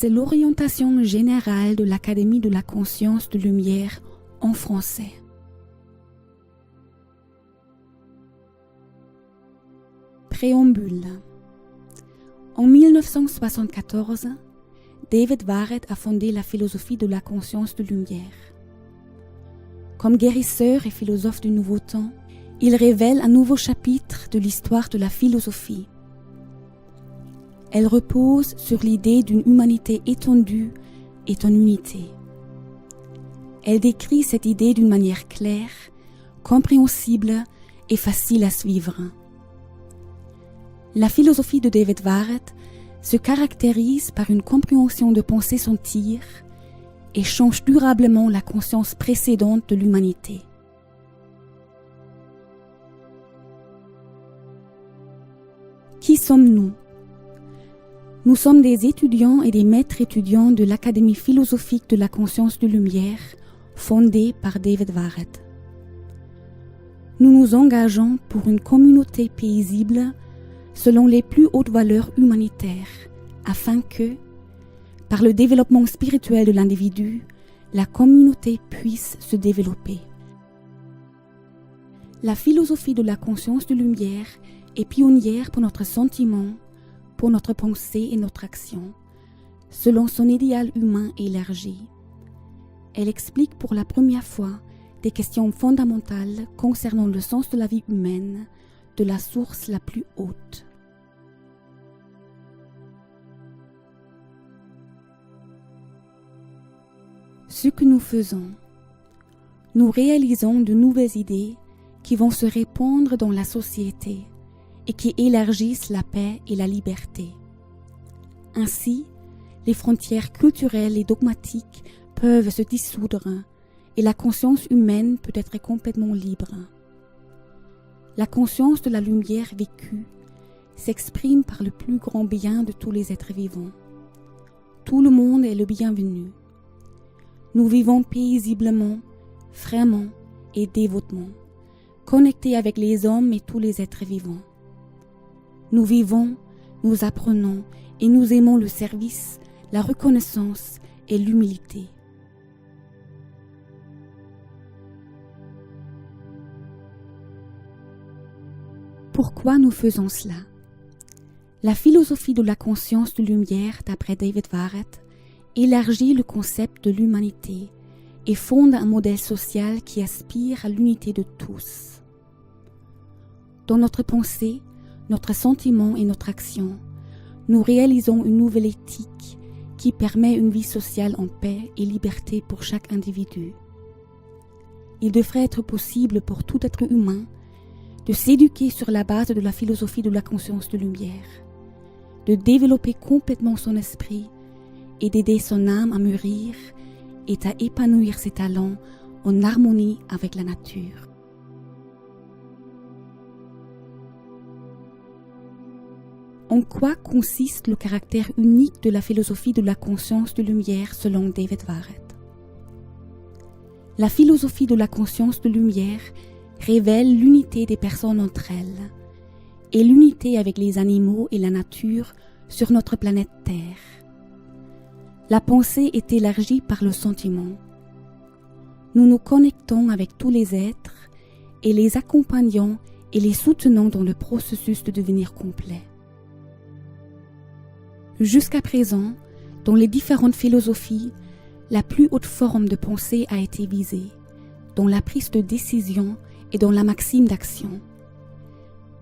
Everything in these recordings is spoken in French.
C'est l'orientation générale de l'Académie de la conscience de lumière en français. Préambule. En 1974, David Warrett a fondé la philosophie de la conscience de lumière. Comme guérisseur et philosophe du Nouveau Temps, il révèle un nouveau chapitre de l'histoire de la philosophie. Elle repose sur l'idée d'une humanité étendue et en unité. Elle décrit cette idée d'une manière claire, compréhensible et facile à suivre. La philosophie de David Warrett se caractérise par une compréhension de pensée-sentir et change durablement la conscience précédente de l'humanité. Qui sommes-nous ? Nous sommes des étudiants et des maîtres étudiants de l'Académie philosophique de la conscience de lumière, fondée par David Warrett. Nous nous engageons pour une communauté paisible selon les plus hautes valeurs humanitaires, afin que, par le développement spirituel de l'individu, la communauté puisse se développer. La philosophie de la conscience de lumière est pionnière pour notre sentiment, pour notre pensée et notre action, selon son idéal humain élargi. Elle explique pour la première fois des questions fondamentales concernant le sens de la vie humaine, de la source la plus haute. Ce que nous faisons, nous réalisons de nouvelles idées qui vont se répandre dans la société et qui élargissent la paix et la liberté. Ainsi, les frontières culturelles et dogmatiques peuvent se dissoudre et la conscience humaine peut être complètement libre. La conscience de la lumière vécue s'exprime par le plus grand bien de tous les êtres vivants. Tout le monde est le bienvenu. Nous vivons paisiblement, vraiment et dévotement, connectés avec les hommes et tous les êtres vivants. Nous vivons, nous apprenons et nous aimons le service, la reconnaissance et l'humilité. Pourquoi nous faisons cela ? La philosophie de la conscience de lumière, d'après David Warrett, élargit le concept de l'humanité et fonde un modèle social qui aspire à l'unité de tous. Dans notre pensée, notre sentiment et notre action, nous réalisons une nouvelle éthique qui permet une vie sociale en paix et liberté pour chaque individu. Il devrait être possible pour tout être humain de s'éduquer sur la base de la philosophie de la conscience de lumière, de développer complètement son esprit et d'aider son âme à mûrir et à épanouir ses talents en harmonie avec la nature. En quoi consiste le caractère unique de la philosophie de la conscience de lumière selon David Warrett ? La philosophie de la conscience de lumière révèle l'unité des personnes entre elles et l'unité avec les animaux et la nature sur notre planète Terre. La pensée est élargie par le sentiment. Nous nous connectons avec tous les êtres et les accompagnons et les soutenons dans le processus de devenir complet. Jusqu'à présent, dans les différentes philosophies, la plus haute forme de pensée a été visée, dans la prise de décision et dans la maxime d'action.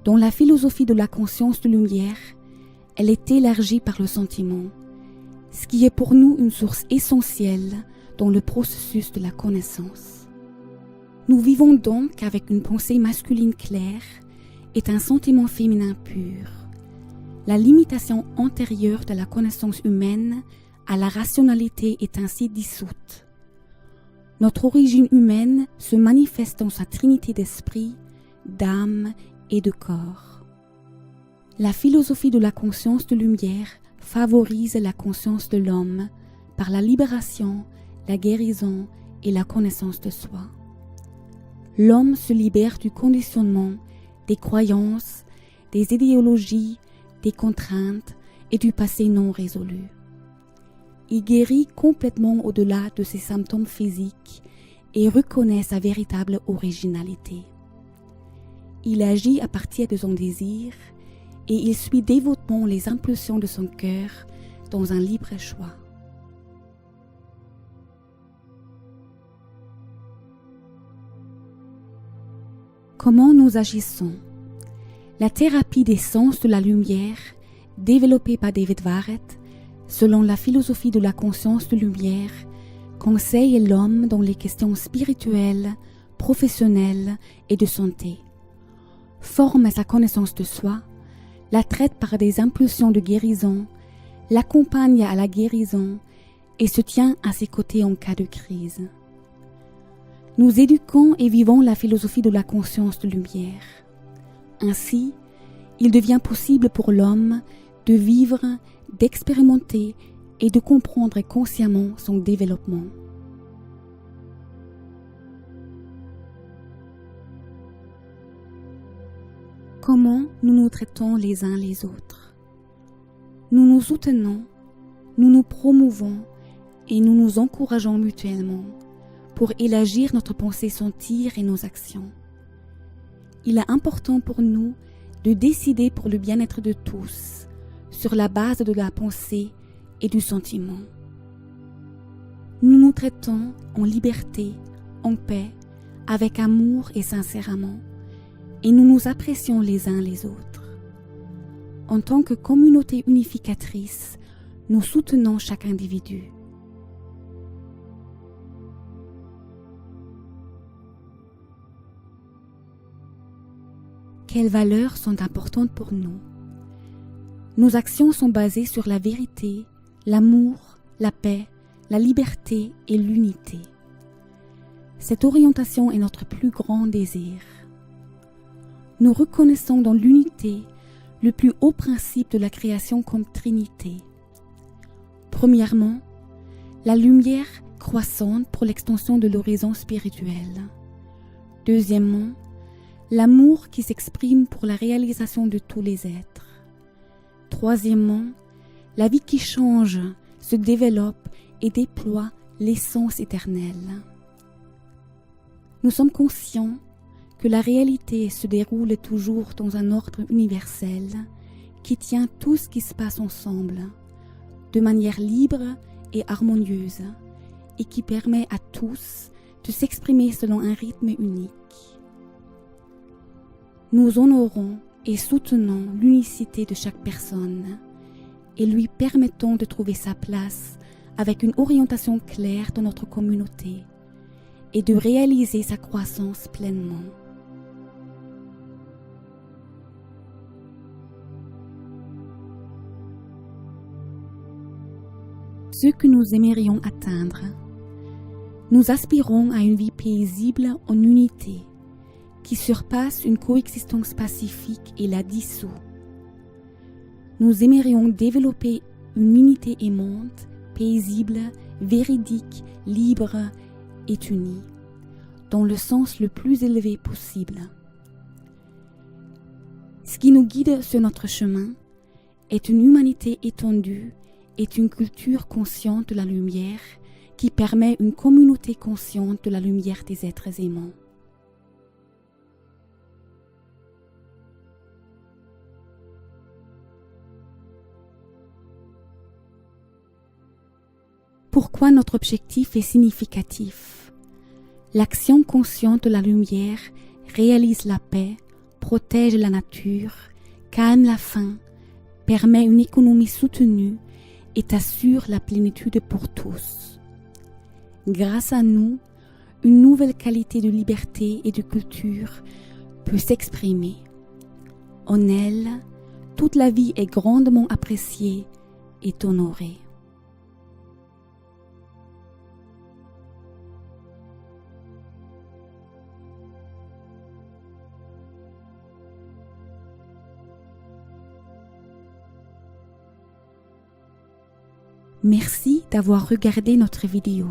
Dans la philosophie de la conscience de lumière, elle est élargie par le sentiment, ce qui est pour nous une source essentielle dans le processus de la connaissance. Nous vivons donc avec une pensée masculine claire et un sentiment féminin pur. La limitation antérieure de la connaissance humaine à la rationalité est ainsi dissoute. Notre origine humaine se manifeste dans sa trinité d'esprit, d'âme et de corps. La philosophie de la conscience de lumière favorise la conscience de l'homme par la libération, la guérison et la connaissance de soi. L'homme se libère du conditionnement, des croyances, des idéologies, des contraintes et du passé non résolu. il guérit complètement au-delà de ses symptômes physiques et reconnaît sa véritable originalité. Il agit à partir de son désir et il suit dévotement les impulsions de son cœur dans un libre choix. Comment nous agissons? La thérapie des sens de la lumière, développée par David Warrett, selon la philosophie de la conscience de lumière, conseille l'homme dans les questions spirituelles, professionnelles et de santé, forme sa connaissance de soi, la traite par des impulsions de guérison, l'accompagne à la guérison et se tient à ses côtés en cas de crise. Nous éduquons et vivons la philosophie de la conscience de lumière. Ainsi, il devient possible pour l'homme de vivre, d'expérimenter et de comprendre consciemment son développement. Comment nous nous traitons les uns les autres? Nous nous soutenons, nous nous promouvons et nous nous encourageons mutuellement pour élargir notre pensée sentir et nos actions. Il est important pour nous de décider pour le bien-être de tous sur la base de la pensée et du sentiment. Nous nous traitons en liberté, en paix, avec amour et sincèrement, et nous nous apprécions les uns les autres. En tant que communauté unificatrice, nous soutenons chaque individu. Quelles valeurs sont importantes pour nous? Nos actions sont basées sur la vérité, l'amour, la paix, la liberté et l'unité. Cette orientation est notre plus grand désir. Nous reconnaissons dans l'unité le plus haut principe de la création comme Trinité. Premièrement, la lumière croissante pour l'extension de l'horizon spirituel. Deuxièmement, l'amour qui s'exprime pour la réalisation de tous les êtres. Troisièmement, la vie qui change, se développe et déploie l'essence éternelle. Nous sommes conscients que la réalité se déroule toujours dans un ordre universel qui tient tout ce qui se passe ensemble, de manière libre et harmonieuse, et qui permet à tous de s'exprimer selon un rythme unique. Nous honorons et soutenons l'unicité de chaque personne et lui permettons de trouver sa place avec une orientation claire dans notre communauté et de réaliser sa croissance pleinement. Ce que nous aimerions atteindre. Nous aspirons à une vie paisible en unité, qui surpasse une coexistence pacifique et la dissout. Nous aimerions développer une unité aimante, paisible, véridique, libre et unie, dans le sens le plus élevé possible. Ce qui nous guide sur notre chemin est une humanité étendue et une culture consciente de la lumière qui permet une communauté consciente de la lumière des êtres aimants. Pourquoi notre objectif est significatif? L'action consciente de la lumière réalise la paix, protège la nature, calme la faim, permet une économie soutenue et assure la plénitude pour tous. Grâce à nous, une nouvelle qualité de liberté et de culture peut s'exprimer. En elle, toute la vie est grandement appréciée et honorée. Merci d'avoir regardé notre vidéo.